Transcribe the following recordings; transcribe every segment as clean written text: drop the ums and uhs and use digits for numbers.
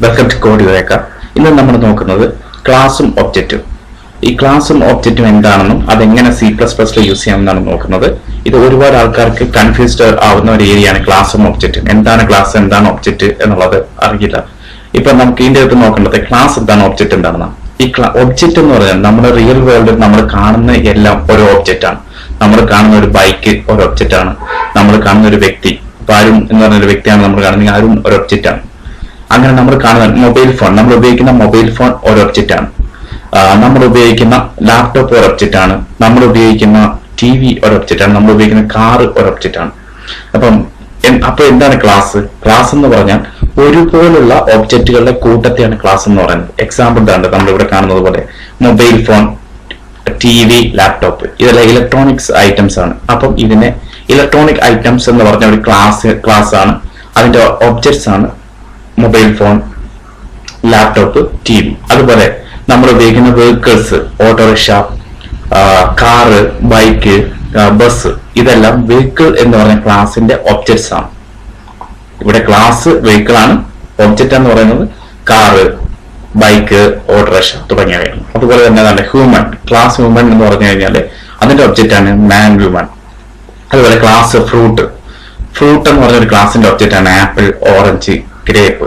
Welcome to code eureka. ഇന്ന് നമ്മൾ നോക്കുന്നത് ക്ലാസും ഒബ്ജക്റ്റും. ഈ ക്ലാസും ഒബ്ജക്റ്റും എന്താണെന്നും അതെങ്ങനെ C++ൽ യൂസ് ചെയ്യാമെന്നാണ് നോക്കുന്നത്. ഇത് ഒരുപാട് ആൾക്കാർക്ക് കൺഫ്യൂസ്ഡ് ആവുന്ന ഒരു ഏരിയയാണ് ക്ലാസും ഒബ്ജക്റ്റും. എന്താണ് ക്ലാസ്, എന്താണ് ഒബ്ജക്റ്റ് എന്നുള്ളത് അറിയില്ല. ഇപ്പൊ നമുക്ക് ഇതിന്റെ അകത്ത് നോക്കേണ്ടത് ക്ലാസ് എന്താണ്, ഒബ്ജക്റ്റ് എന്താണെന്നാണ്. ഈ ഒബ്ജക്റ്റ് എന്ന് പറഞ്ഞാൽ നമ്മുടെ റിയൽ വേൾഡിൽ നമ്മൾ കാണുന്ന എല്ലാം ഒരു ഒബ്ജക്റ്റ് ആണ്. നമ്മൾ കാണുന്ന ഒരു ബൈക്ക് ഒരു ഒബ്ജക്റ്റ് ആണ്. നമ്മൾ കാണുന്ന ഒരു വ്യക്തി, ഇപ്പൊ അരുൺ എന്ന് പറഞ്ഞ ഒരു വ്യക്തിയാണ് നമ്മൾ കാണുന്നത്, അരുൺ ഒരു ഒബ്ജക്റ്റ് ആണ്. അങ്ങനെ നമ്മൾ കാണുന്ന മൊബൈൽ ഫോൺ, നമ്മൾ ഉപയോഗിക്കുന്ന മൊബൈൽ ഫോൺ ഒരു ഒബ്ജക്റ്റ് ആണ്. നമ്മൾ ഉപയോഗിക്കുന്ന ലാപ്ടോപ്പ് ഒരു ഒബ്ജക്റ്റ് ആണ്. നമ്മൾ ഉപയോഗിക്കുന്ന TV ഒരു ഒബ്ജക്റ്റ് ആണ്. നമ്മൾ ഉപയോഗിക്കുന്ന കാർ ഒരു ഒബ്ജക്റ്റ് ആണ്. അപ്പൊ എന്താണ് ക്ലാസ്? ക്ലാസ് എന്ന് പറഞ്ഞാൽ ഒരുപോലുള്ള ഒബ്ജക്റ്റുകളുടെ കൂട്ടത്തെയാണ് ക്ലാസ് എന്ന് പറയുന്നത്. എക്സാമ്പിൾ ഇതാണ് നമ്മളിവിടെ കാണുന്നത് പോലെ മൊബൈൽ ഫോൺ, TV, ലാപ്ടോപ്പ്, ഇതെല്ലാം ഇലക്ട്രോണിക്സ് ഐറ്റംസ് ആണ്. അപ്പം ഇതിനെ ഇലക്ട്രോണിക് ഐറ്റംസ് എന്ന് പറഞ്ഞ ഒരു ക്ലാസ് ആണ്. അതിന്റെ ഒബ്ജക്ട്സ് ആണ് മൊബൈൽ ഫോൺ, ലാപ്ടോപ്പ്, TV. അതുപോലെ നമ്മൾ ഉപയോഗിക്കുന്ന vehicles, auto rickshaw, car, bike, bus, ഇതെല്ലാം വെഹിക്കിൾ എന്ന് പറഞ്ഞ ക്ലാസിന്റെ ഒബ്ജക്ട്സ് ആണ്. ഇവിടെ ക്ലാസ് വെഹിക്കിൾ ആണ്, ഒബ്ജക്റ്റ് എന്ന് പറയുന്നത് കാറ്, ബൈക്ക്, ഓട്ടോറിക്ഷ തുടങ്ങിയവയാണ്. അതുപോലെ തന്നെ ഹ്യൂമൻ, ക്ലാസ് ഹ്യൂമൻ എന്ന് പറഞ്ഞു കഴിഞ്ഞാൽ അതിന്റെ ഒബ്ജക്റ്റ് ആണ് മാൻ, ഹ്യൂമൻ. അതുപോലെ ക്ലാസ് ഫ്രൂട്ട്, ഫ്രൂട്ട് എന്ന് പറഞ്ഞ ഒരു ക്ലാസിന്റെ ഒബ്ജക്റ്റ് ആണ് ആപ്പിൾ, ഓറഞ്ച്, ഗ്രേപ്പ്.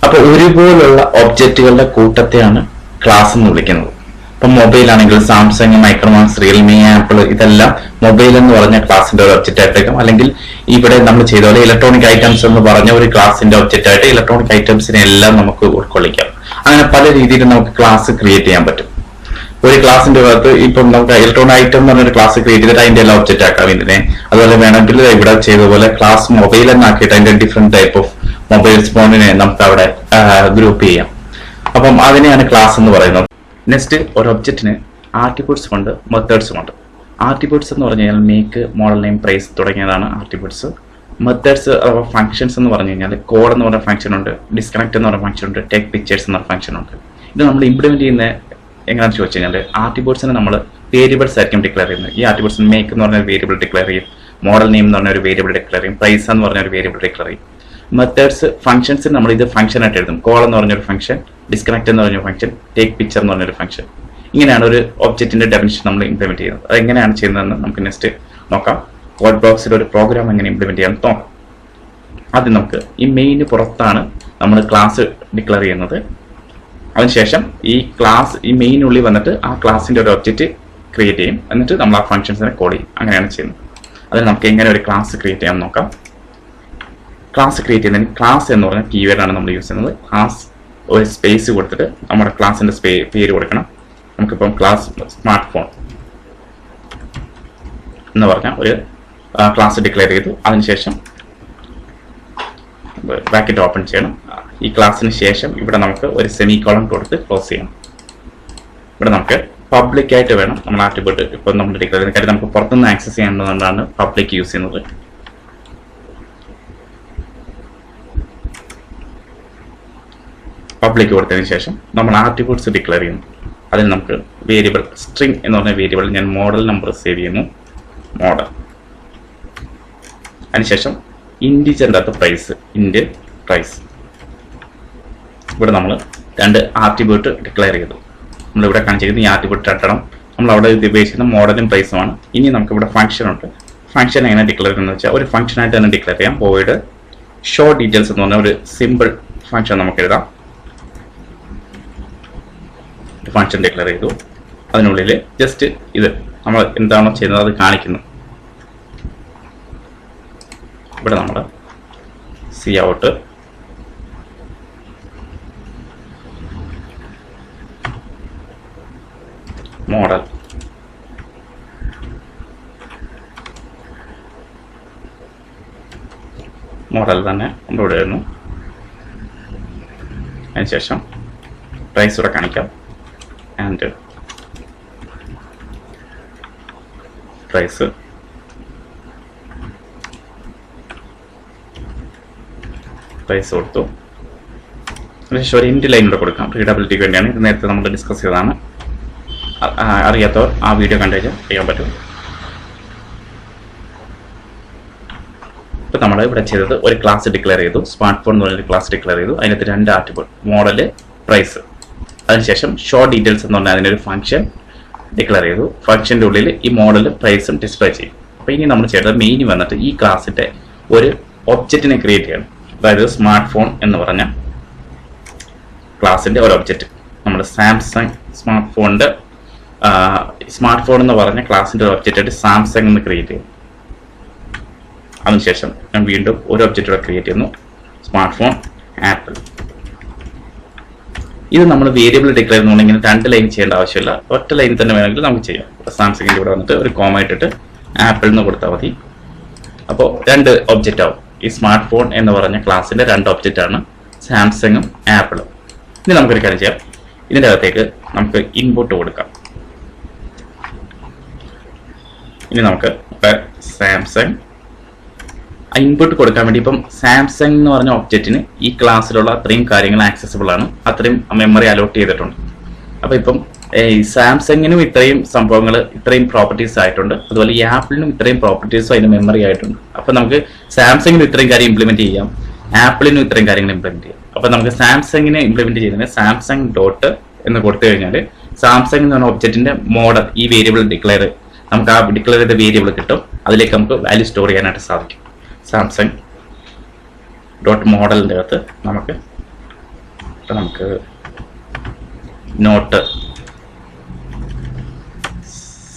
അപ്പൊ ഒരുപോലുള്ള ഒബ്ജക്റ്റുകളുടെ കൂട്ടത്തെയാണ് ക്ലാസ് എന്ന് വിളിക്കുന്നത്. ഇപ്പൊ മൊബൈൽ ആണെങ്കിൽ സാംസങ്, മൈക്രോമാക്സ്, റിയൽമി, ആപ്പിൾ, ഇതെല്ലാം മൊബൈൽ എന്ന് പറഞ്ഞ ക്ലാസിന്റെ ഒരു ഒബ്ജക്റ്റ് ആയിട്ടേക്കും. അല്ലെങ്കിൽ ഇവിടെ നമ്മൾ ചെയ്ത പോലെ ഇലക്ട്രോണിക് ഐറ്റംസ് എന്ന് പറഞ്ഞ ഒരു ക്ലാസിന്റെ ഒബ്ജക്റ്റ് ആയിട്ട് ഇലക്ട്രോണിക് ഐറ്റംസിനെ എല്ലാം നമുക്ക് ഉൾക്കൊള്ളിക്കാം. അങ്ങനെ പല രീതിയിൽ നമുക്ക് ക്ലാസ് ക്രിയേറ്റ് ചെയ്യാൻ പറ്റും. ഒരു ക്ലാസിന്റെ ഭാഗത്ത് ഇപ്പം നമുക്ക് ഇലക്ട്രോണിക് ഐറ്റം എന്ന് പറഞ്ഞൊരു ക്ലാസ് ക്രിയേറ്റ് ചെയ്തിട്ട് അതിന്റെ എല്ലാം ഒബ്ജക്റ്റ് ആക്കാം ഇതിനെ. അതുപോലെ വേണമെങ്കിൽ ഇവിടെ ചെയ്തതുപോലെ ക്ലാസ് മൊബൈൽ എന്നാക്കിയിട്ട് അതിന്റെ ഡിഫറെന്റ് ടൈപ്പ് ഓഫ് മൊബൈൽ ഫോണിനെ നമുക്ക് അവിടെ ഗ്രൂപ്പ് ചെയ്യാം. അപ്പം അതിനെയാണ് ക്ലാസ് എന്ന് പറയുന്നത്. നെക്സ്റ്റ്, ഒരു ഒബ്ജക്റ്റിന് ആട്രിബ്യൂട്ട്സ് ഉണ്ട്, മെത്തേഡ്സും ഉണ്ട്. ആട്രിബ്യൂട്ട്സ് എന്ന് പറഞ്ഞു കഴിഞ്ഞാൽ മേക്ക്, മോഡൽ നെയിം, പ്രൈസ് തുടങ്ങിയതാണ് ആട്രിബ്യൂട്ട്സ്. മെത്തേഡ്സ് അഥവാ ഫംഗ്ഷൻസ് എന്ന് പറഞ്ഞു കഴിഞ്ഞാൽ കോഡ് എന്ന് പറഞ്ഞ ഫംഗ്ഷൻ ഉണ്ട്, ഡിസ്കണക്ട് എന്ന് പറഞ്ഞ ഫംഗ്ഷൻ ഉണ്ട്, ടേക്ക് പിക്ചേഴ്സ് എന്ന ഫംഗ്ഷൻ ഉണ്ട്. ഇത് നമ്മൾ ഇംപ്ലിമെന്റ് ചെയ്യുന്ന എങ്ങനെയാണെന്ന് ചോദിച്ചു കഴിഞ്ഞാൽ ആട്രിബ്യൂട്ട്സിന് നമ്മൾ വേരിയബിൾസ് ആയിരിക്കും ഡിക്ലെയർ ചെയ്യുന്നത്. ഈ ആട്രിബ്യൂട്ട്സ് മേക്ക് എന്ന് പറഞ്ഞ ഒരു വേരിയബിൾ ഡിക്ലെയർ ചെയ്യും, മോഡൽ നെയിം എന്ന് പറഞ്ഞ ഒരു വേരിയബിൾ ഡിക്ലെയർ ചെയ്യും, പ്രൈസ് എന്ന് പറഞ്ഞ ഒരു വേരിയബിൾ ഡിക്ലെയർ ചെയ്യും. മെത്തേഡ്സ് ഫംഗ്ഷൻസ് നമ്മൾ ഇത് ഫംഗ്ഷൻ ആയിട്ട് എഴുതും. കോൾ എന്ന് പറഞ്ഞൊരു ഫംഗ്ഷൻ, ഡിസ്കണക്ട് എന്ന് പറഞ്ഞ ഫംഗ്ഷൻ, ടേക്ക് പിക്ചർ എന്ന് പറഞ്ഞൊരു ഫംഗ്ഷൻ. ഇങ്ങനെയാണ് ഒരു ഒബ്ജക്റ്റിന്റെ ഡെഫിനിഷൻ നമ്മൾ ഇംപ്ലിമെന്റ് ചെയ്യുന്നത്. അത് എങ്ങനെയാണ് ചെയ്യുന്നതെന്ന് നമുക്ക് നെക്സ്റ്റ് നോക്കാം. കോഡ് ബോക്സിൽ ഒരു പ്രോഗ്രാം എങ്ങനെ ഇംപ്ലിമെന്റ് ചെയ്യാൻ നോക്കാം. ആദ്യം നമുക്ക് ഈ മെയിന് പുറത്താണ് നമ്മൾ ക്ലാസ് ഡിക്ലെയർ ചെയ്യുന്നത്. അതിനുശേഷം ഈ മെയിനുള്ളിൽ വന്നിട്ട് ആ ക്ലാസിന്റെ ഒരു ഒബ്ജക്റ്റ് ക്രിയേറ്റ് ചെയ്യും. എന്നിട്ട് നമ്മൾ ആ ഫംഗ്ഷൻസിനെ കോഡ് ചെയ്യും. അങ്ങനെയാണ് ചെയ്യുന്നത്. അതിന് നമുക്ക് എങ്ങനെ ഒരു ക്ലാസ് ക്രിയേറ്റ് ചെയ്യാൻ നോക്കാം. ക്ലാസ് ക്രിയേറ്റ് ചെയ്യുന്നതിന് ക്ലാസ് എന്ന് പറഞ്ഞ കീവേഡാണ് നമ്മൾ യൂസ് ചെയ്യുന്നത്. ക്ലാസ് ഒരു സ്പേസ് കൊടുത്തിട്ട് നമ്മുടെ ക്ലാസിന്റെ പേര് കൊടുക്കണം. നമുക്കിപ്പം ക്ലാസ് സ്മാർട്ട് ഫോൺ എന്ന് പറഞ്ഞ ഒരു ക്ലാസ് ഡിക്ലെയർ ചെയ്തു. അതിനുശേഷം ബ്രാക്കറ്റ് ഓപ്പൺ ചെയ്യണം. ഈ ക്ലാസ്സിന് ശേഷം ഇവിടെ നമുക്ക് ഒരു സെമിക്കോളൻ കൊടുത്ത് ക്ലോസ് ചെയ്യണം. ഇവിടെ നമുക്ക് പബ്ലിക് ആയിട്ട് വേണം നമ്മൾ ആട്രിബ്യൂട്ട് ഇപ്പം നമ്മൾ ഡിക്ലെയർ ചെയ്യുന്ന കാര്യം. നമുക്ക് പുറത്തുനിന്ന് ആക്സസ് ചെയ്യാനുള്ളതുകൊണ്ടാണ് പബ്ലിക് യൂസ് ചെയ്യുന്നത്. പബ്ലിക് കൊടുത്തതിന് ശേഷം നമ്മൾ ആട്രിബ്യൂട്ട്സ് ഡിക്ലെയർ ചെയ്യുന്നു. അതിൽ നമുക്ക് വേരിയബിൾ സ്ട്രിംഗ് എന്ന് പറഞ്ഞ വേരിയബിൾ ഞാൻ മോഡൽ നമ്പർ സേവ് ചെയ്യുന്നു, മോഡൽ. അതിനുശേഷം ഇൻഡിജറിൻ്റെ അകത്ത് പ്രൈസ്, ഇൻഡ് പ്രൈസ്. ഇവിടെ നമ്മൾ രണ്ട് ആട്രിബ്യൂട്ട് ഡിക്ലെയർ ചെയ്തു. നമ്മളിവിടെ കാണിച്ചിരിക്കുന്നത് ഈ ആട്രിബ്യൂട്ട് രണ്ടെണ്ണം നമ്മൾ അവിടെ ഉപയോഗിക്കുന്ന മോഡലും പ്രൈസുമാണ്. ഇനി നമുക്ക് ഇവിടെ ഫംഗ്ഷൻ ഉണ്ട്. ഫംഗ്ഷൻ എങ്ങനെ ഡിക്ലെയർ ചെയ്യുന്നത് വെച്ചാൽ ഒരു ഫംഗ്ഷനായിട്ട് തന്നെ ഡിക്ലെയർ ചെയ്യാം. വോയിഡ് ഷോ ഡീറ്റെയിൽസ് എന്ന് പറഞ്ഞ ഒരു സിമ്പിൾ ഫംഗ്ഷൻ നമുക്ക് എഴുതാം. ഫംഗ്ഷൻ ഡിക്ലെയർ ചെയ്തു. അതിനുള്ളിൽ ജസ്റ്റ് ഇത് നമ്മൾ എന്താണോ ചെയ്യുന്നത് അത് കാണിക്കുന്നു. ഇവിടെ നമ്മൾ സി ഔട്ട് മോഡൽ, മോഡൽ തന്നെ നമ്മളിവിടെ വരുന്നു. അതിനുശേഷം പ്രൈസ് ഇവിടെ കാണിക്കാം. ആൻഡ് പ്രൈസ്, പ്രൈസ് കൊടുത്തു. അതിനുശേഷം ഒരു ഇൻഡ് ലൈൻ ഇവിടെ കൊടുക്കാം. റീഡബിലിറ്റിക്ക് വേണ്ടിയാണ്. ഇത് നേരത്തെ നമ്മൾ ഡിസ്കസ് ചെയ്തതാണ്. അറിയാത്തവർ ആ വീഡിയോ കണ്ടു ചെയ്യാൻ പറ്റും. ഇപ്പോൾ നമ്മൾ ഇവിടെ ചെയ്തത് ഒരു ക്ലാസ് ഡിക്ലെയർ ചെയ്തു, സ്മാർട്ട് ഫോൺ എന്ന് പറഞ്ഞൊരു ക്ലാസ് ഡിക്ലെയർ ചെയ്തു. അതിനകത്ത് 2 ആട്രിബ്യൂട്ട്, മോഡൽ, പ്രൈസ്. അതിനുശേഷം ഷോ ഡീറ്റെയിൽസ് എന്ന് പറഞ്ഞാൽ അതിനൊരു ഫംഗ്ഷൻ ഡിക്ലെയർ ചെയ്തു. ഫംഗ്ഷൻ്റെ ഉള്ളിൽ ഈ മോഡൽ, പ്രൈസും ഡിസ്പ്ലേ ചെയ്യും. അപ്പോൾ ഇനി നമ്മൾ ചെയ്തത് മെയിൻ വന്നിട്ട് ഈ ക്ലാസ്സിൻ്റെ ഒരു ഒബ്ജക്റ്റിനെ ക്രിയേറ്റ് ചെയ്യണം. അതായത് സ്മാർട്ട് ഫോൺ എന്ന് പറഞ്ഞ ക്ലാസ്സിൻ്റെ ഒരു ഒബ്ജക്റ്റ് നമ്മൾ സാംസങ് സ്മാർട്ട് ഫോൺ എന്ന് പറഞ്ഞ ക്ലാസ്സിൻ്റെ ഒരു ഒബ്ജക്റ്റായിട്ട് സാംസങ് എന്ന് ക്രിയേറ്റ് ചെയ്യും. അതിനുശേഷം ഞാൻ വീണ്ടും ഒരു ഒബ്ജക്റ്റ് ക്രിയേറ്റ് ചെയ്യുന്നു, സ്മാർട്ട് ഫോൺ ആപ്പിൾ. ഇത് നമ്മൾ വേരിയബിൾ ഡിക്ലെയർ ചെയ്യുന്നുണ്ടെങ്കിൽ 2 ലൈൻ ചെയ്യേണ്ട ആവശ്യമില്ല, ഒറ്റ ലൈനിൽ തന്നെ വേണമെങ്കിൽ നമുക്ക് ചെയ്യാം. സാംസങ്ങിൻ്റെ ഇവിടെ വന്നിട്ട് ഒരു കോമ ഇട്ടിട്ട് ആപ്പിൾ എന്ന് കൊടുത്താൽ മതി. അപ്പോൾ 2 ഒബ്ജക്റ്റ് ആവും. ഈ സ്മാർട്ട് ഫോൺ എന്ന് പറഞ്ഞ ക്ലാസ്സിൻ്റെ 2 ഒബ്ജക്റ്റാണ് സാംസങ്ങും ആപ്പിളും. ഇനി നമുക്കൊരു കാര്യം ചെയ്യാം, ഇതിൻ്റെ അകത്തേക്ക് നമുക്ക് ഇൻപുട്ട് കൊടുക്കാം. ഇനി നമുക്ക് സാംസങ് ഇൻപുട്ട് കൊടുക്കാൻ വേണ്ടി ഇപ്പം സാംസങ് എന്ന് പറഞ്ഞ ഒബ്ജക്റ്റിന് ഈ ക്ലാസ്സിലുള്ള അത്രയും കാര്യങ്ങൾ ആക്സസിബിൾ ആണ്, അത്രയും മെമ്മറി അലോട്ട് ചെയ്തിട്ടുണ്ട്. അപ്പോൾ ഇപ്പം സാംസങ്ങിനും ഇത്രയും സംഭവങ്ങൾ, ഇത്രയും പ്രോപ്പർട്ടീസ് ആയിട്ടുണ്ട്. അതുപോലെ ഈ ആപ്പിളിനും ഇത്രയും പ്രോപ്പർട്ടീസും അതിന് മെമ്മറി ആയിട്ടുണ്ട്. അപ്പോൾ നമുക്ക് സാംസങ്ങിന് ഇത്രയും കാര്യം ഇംപ്ലിമെന്റ് ചെയ്യാം, ആപ്പിളിനും ഇത്രയും കാര്യങ്ങൾ ഇംപ്ലിമെന്റ് ചെയ്യാം. അപ്പോൾ നമുക്ക് സാംസങ്ങിനെ ഇംപ്ലിമെന്റ് ചെയ്യുന്നതിന് സാംസങ് ഡോട്ട് എന്ന് കൊടുത്തു കഴിഞ്ഞാൽ സാംസങ് എന്ന് പറഞ്ഞ ഒബ്ജക്റ്റിന്റെ മോഡൽ, ഈ വേരിയബിൾ ഡിക്ലെയർ, നമുക്ക് ആ ഡിക്ലെയർ ചെയ്ത വേരിയബിൾ കിട്ടും. അതിലേക്ക് നമുക്ക് വാല്യൂ സ്റ്റോർ ചെയ്യാനായിട്ട് സാധിക്കും. സാംസങ് ഡോട്ട് മോഡലിൻ്റെ അകത്ത് നമുക്ക് നോട്ട്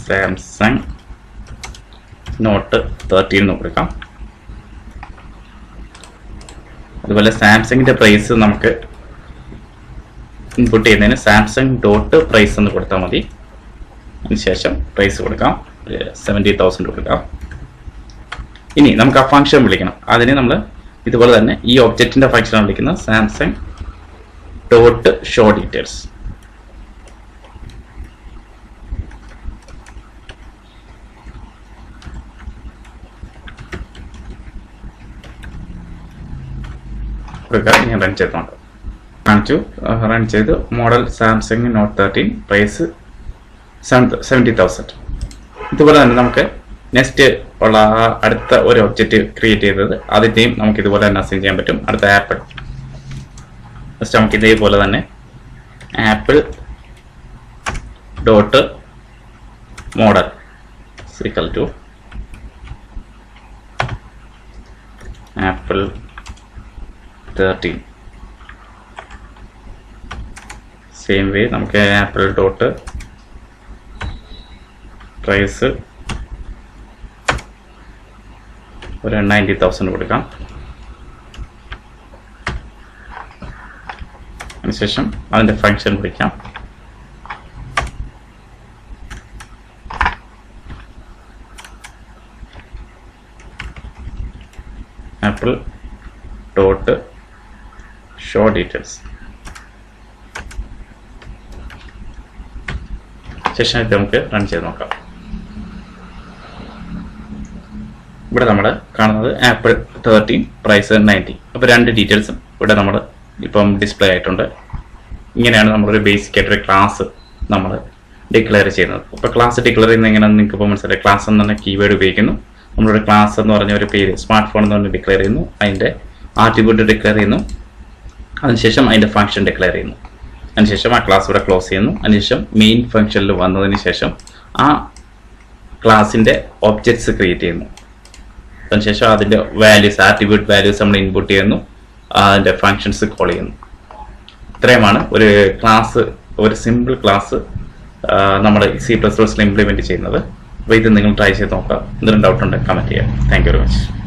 സാംസങ് നോട്ട് 13 എന്ന് കൊടുക്കാം. അതുപോലെ സാംസങ്ങിന്റെ പ്രൈസ് നമുക്ക് ഇൻപുട്ട് ചെയ്യുന്നതിന് സാംസങ് ഡോട്ട് പ്രൈസ് എന്ന് കൊടുത്താൽ മതി. അതിനുശേഷം പ്രൈസ് കൊടുക്കാം, 70,000 കൊടുക്കാം. ഇനി നമുക്ക് ആ ഫംഗ്ഷൻ വിളിക്കണം. അതിന് നമ്മൾ ഇതുപോലെ തന്നെ ഈ ഒബ്ജക്റ്റിന്റെ ഫംഗ്ഷനാണ് വിളിക്കുന്നത്, സാംസങ് ഡോട്ട് ഷോ ഡീറ്റെയിൽസ്. ഞാൻ റൺ ചെയ്തോണ്ട് റൺ ചെയ്ത് മോഡൽ സാംസങ് നോട്ട് 13, പ്രൈസ് 70,000. ഇതുപോലെ തന്നെ നമുക്ക് നെക്സ്റ്റ് ഉള്ള അടുത്ത ഒരു ഒബ്ജക്റ്റ് ക്രിയേറ്റ് ചെയ്തത് അതിൻ്റെയും നമുക്ക് ഇതുപോലെ തന്നെ അസൈൻ ചെയ്യാൻ പറ്റും. അടുത്ത ആപ്പിൾ, നെക്സ്റ്റ് നമുക്ക് ഇതേപോലെ തന്നെ apple dot model equal to apple 13. Same way നമുക്ക് ആപ്പിൾ ഡോട്ട് പ്രൈസ് ഒരു 90,000 കൊടുക്കാം. അതിനുശേഷം അതിൻ്റെ ഫംഗ്ഷൻ വിളിക്കാം. Apple dot show details. ശേഷം ഇത് നമുക്ക് റൺ ചെയ്ത് നോക്കാം. ഇവിടെ നമ്മൾ കാണുന്നത് ആപ്പിൾ 13, പ്രൈസ് 90. അപ്പോൾ 2 ഡീറ്റെയിൽസും ഇവിടെ നമ്മൾ ഇപ്പം ഡിസ്പ്ലേ ആയിട്ടുണ്ട്. ഇങ്ങനെയാണ് നമ്മളൊരു ബേസിക് ആയിട്ടൊരു ക്ലാസ് നമ്മൾ ഡിക്ലെയർ ചെയ്യുന്നത്. അപ്പോൾ ക്ലാസ് ഡിക്ലെയർ ചെയ്യുന്നത് എങ്ങനെയാണെന്ന് നിങ്ങൾക്ക് ഇപ്പോൾ മനസ്സിലായി. ക്ലാസ് എന്ന് പറഞ്ഞ കീവേഡ് ഉപയോഗിക്കുന്നു. നമ്മളൊരു ക്ലാസ് എന്ന് പറഞ്ഞ ഒരു പേര് സ്മാർട്ട് ഫോൺ എന്ന് പറഞ്ഞ് ഡിക്ലെയർ ചെയ്യുന്നു, അതിൻ്റെ ആട്രിബ്യൂട്ട് ഡിക്ലെയർ ചെയ്യുന്നു, അതിനുശേഷം അതിൻ്റെ ഫംഗ്ഷൻ ഡിക്ലെയർ ചെയ്യുന്നു. അതിനുശേഷം ആ ക്ലാസ് ഇവിടെ ക്ലോസ് ചെയ്യുന്നു. അതിനുശേഷം മെയിൻ ഫംഗ്ഷനിൽ വന്നതിന് ശേഷം ആ ക്ലാസിൻ്റെ ഒബ്ജക്ട്സ് ക്രിയേറ്റ് ചെയ്യുന്നു. അതിനുശേഷം അതിൻ്റെ വാല്യൂസ്, ആട്രിബ്യൂട്ട് വാല്യൂസ് നമ്മൾ ഇൻപുട്ട് ചെയ്യുന്നു, അതിൻ്റെ ഫങ്ഷൻസ് കോൾ ചെയ്യുന്നു. ഇത്രയുമാണ് ഒരു ക്ലാസ്, ഒരു സിമ്പിൾ ക്ലാസ് നമ്മൾ C++ ഇംപ്ലിമെൻറ്റ് ചെയ്യുന്നത്. അപ്പോൾ ഇത് നിങ്ങൾ ട്രൈ ചെയ്ത് നോക്കുക. എന്തെങ്കിലും ഡൗട്ട് ഉണ്ടെങ്കിൽ കമൻറ്റ് ചെയ്യാം. Thank you very much.